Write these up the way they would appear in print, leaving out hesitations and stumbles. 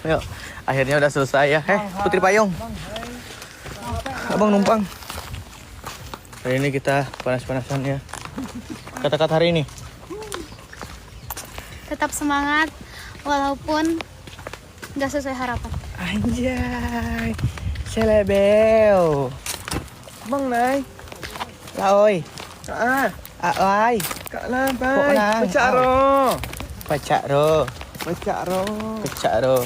Yuk, akhirnya udah selesai ya. Putri Payung. Abang numpang. Hari ini kita panas-panasan ya. Kata-kata hari ini. Tetap semangat walaupun nggak sesuai harapan. Anjay. Selebel. Bang Nay. Laoi. Ai. Ai. Kak Lan, Kok Bai. nang? Pecak ro. Pacak ro. Pecak ro. Pecak ro.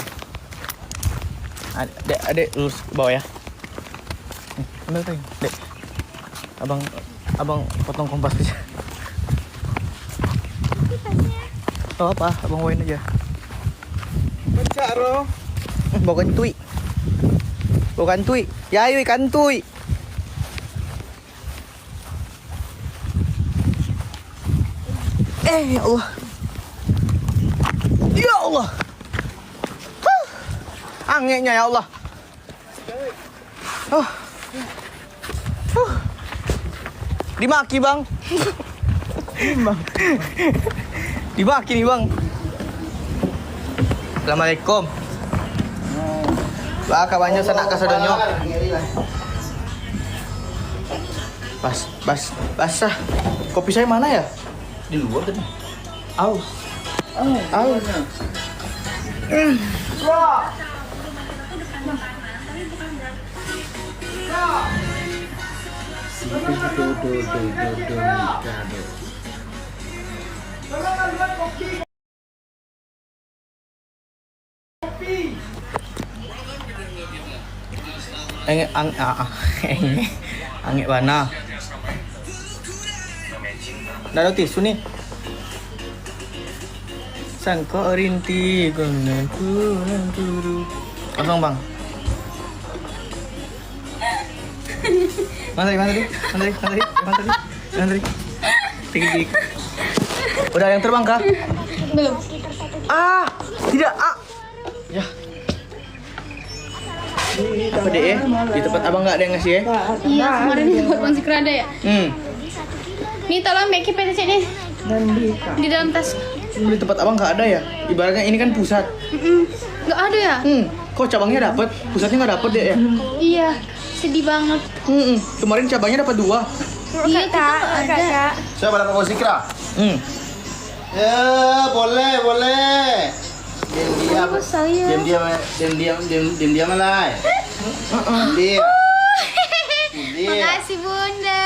Adek lurus ke bawah ya. Ambil tadi, Dek. Abang potong kompas aja. Oh apa? Abang wain aja. Pecak ro. Bukan tui. Bukan tui. Ya ayo ikan tui. Ya Allah. Ya Allah. Anginnya ya Allah. Dimaki bang. Dimaki nih bang. Assalamualaikum. Baka banyak sanak kasadonyo. Basah. Kopi saya mana ya? Di luar tadi. Au. Angin mana? Ada tisu nih. Sangko rinti gunungku turu. Kosong bang. Mana tadi? Tinggi. Udah yang terbang kah? Belum. Tidak. Ya. Apa deh? Di tempat abang nggak ada yang ngasih ya? Iya, kemarin di tempat Bang Zikra ada ya. Nih tolong Becky PTC nih. Di dalam tas. Di tempat abang nggak ada ya? Ibaratnya ini kan pusat. Nggak ada ya? Kok cabangnya dapat, pusatnya nggak dapat deh ya? Iya, sedih banget. Kemarin cabangnya dapat 2. Iya, Kak, ada. Saya pada Pak Sikra. Ya, boleh. Diam Saya. diam lah. Diam. Makasih Bunda.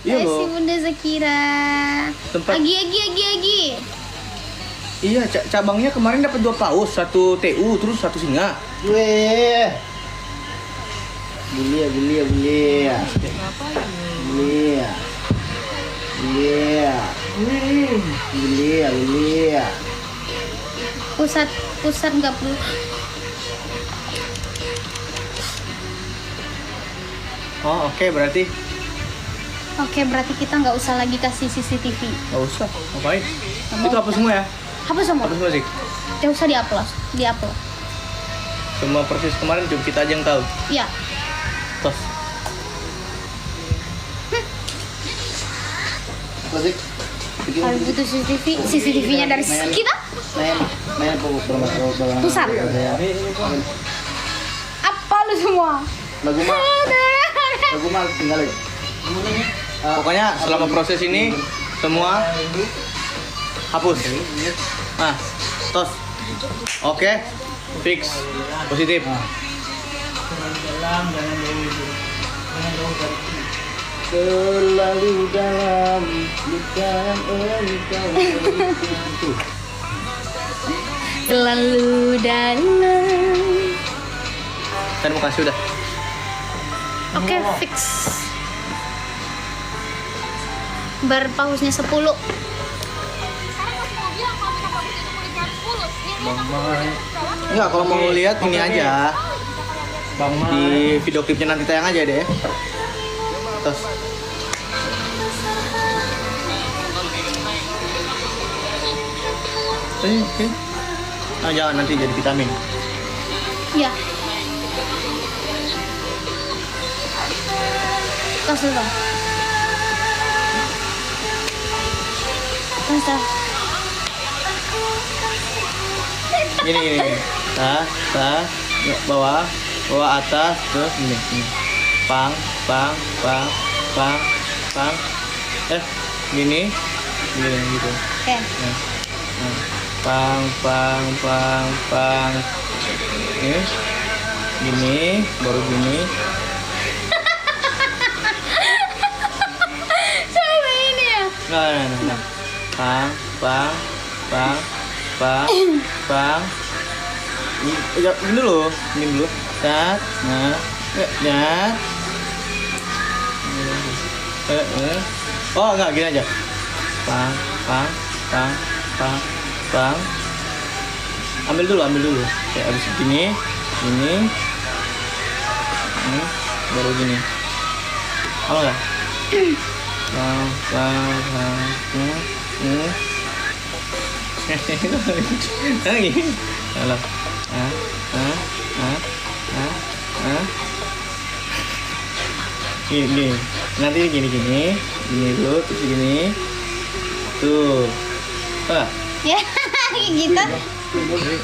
Iya Makasih loh. Bunda Zakira. Tempat. Agi. Iya, cabangnya kemarin dapat 2 paus, 1 TU, terus 1 singa. Weh. Belia. Pusat nggak perlu. Oh, oke, berarti Oke, berarti kita nggak usah lagi kasih CCTV. nggak usah. Ngapain? Nggak Itu mau. hapus semua ya? Hapus semua. Hapus semua sih. Nggak usah diupload. Semua persis kemarin cuma kita aja yang tahu. Iya. Tos. Apa sih? Kalau butuh CCTV-nya dari kita. Main bermasalah. Pusat. Apa lu semua? Lagu mah tinggal aja. Pokoknya selama proses ini semua hapus. Nah, tos. Oke. Fix. Positif. Terlalu dalam bukan engkau. Terlalu dalam. Terima kasih udah. Oke, fix. Berpausnya 10. Enggak, kalau mau lihat ini aja. Di video klipnya nanti tayang aja deh. Tos. Jangan nanti jadi vitamin. Iya. Tos dulu. Tos. Gini. Bawah atas terus gini. Pang. Gini gitu. Oke. Pang. Gini, baru gini. Sama ini ya. Nah. Pang. Gini dulu. Tat. Nah. Oh, enggak, gini aja. Pang. Ambil dulu. Oke, habis gini. Baru gini. Oh enggak? Lagi. Halo. Gini. Nanti gini dulu, terus gini. Tuh. Ya, gitu.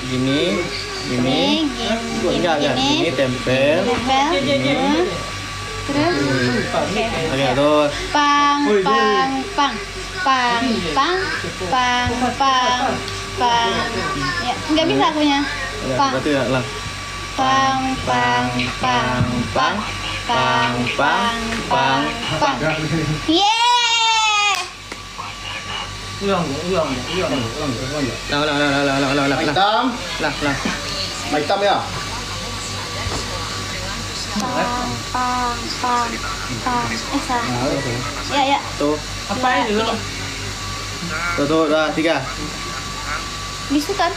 Gini. Enggak. Gini tempel. Gini. Terus Oke, tuh. pang. Ya, nggak bisa akunya. Pang. Berarti ya, lah. Pang. Yeay! Lah. Hitam. Lah. Hitam ya. Pang. Salah. Nah, oke. Ya. Tuh. Apa itu? Tuh, 3. Bisa kan?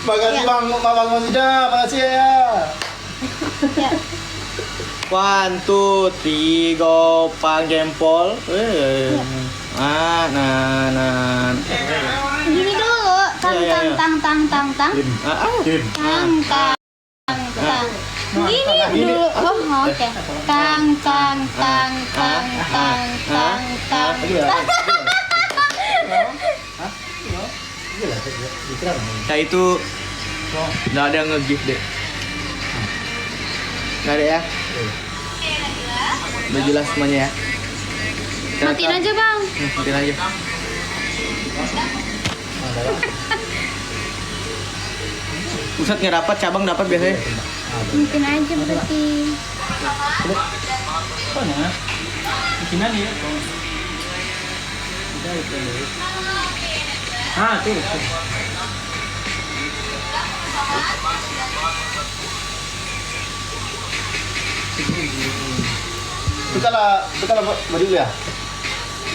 Makasih Ya. Bang Masida, makasih ya. Ya. 1, 2, 3, go pang jempol. Nah. Gini dulu. Tang. Iya. Tang. Gini dulu. Oh, oke. Tang. Nah itu nggak ada nge-gift deh. Nggak ada ya? Udah jelas semuanya ya. Matiin aja, Bang. Matiin aja. Pusat nggak dapat, cabang dapat biasanya. Mungkin aja berarti. Bekala baju ya.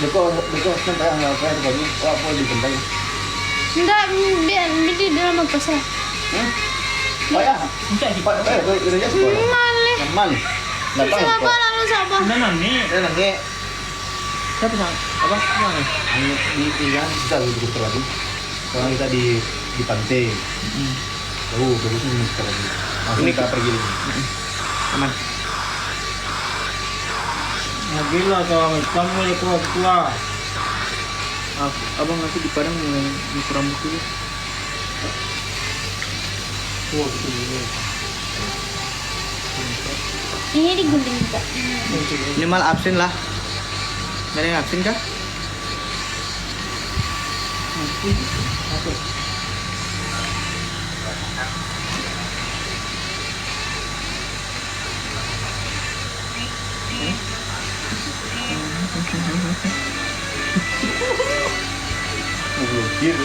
Beko sampai apa yang baju? Oh, apa di tempat? Enggak, biar di dalam apa sih? Oh ya. Pak, udah sekolah. Malih. Aman. Datang. Siapa lalu siapa? Nanti Siapa sang? Apa? Mana? di pinggan kita duduk lagi. Sekarang kita di pantai. Bagusnya ini sekarang. Langsung kita pergi. Aman. Gila kamu ya tua. Abang nanti di Padang mau nyukur rambut dulu. Ini digunting juga. Minimal absen lah. Nggak ada yang absen kah? Blokir.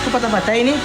patah-patah ini.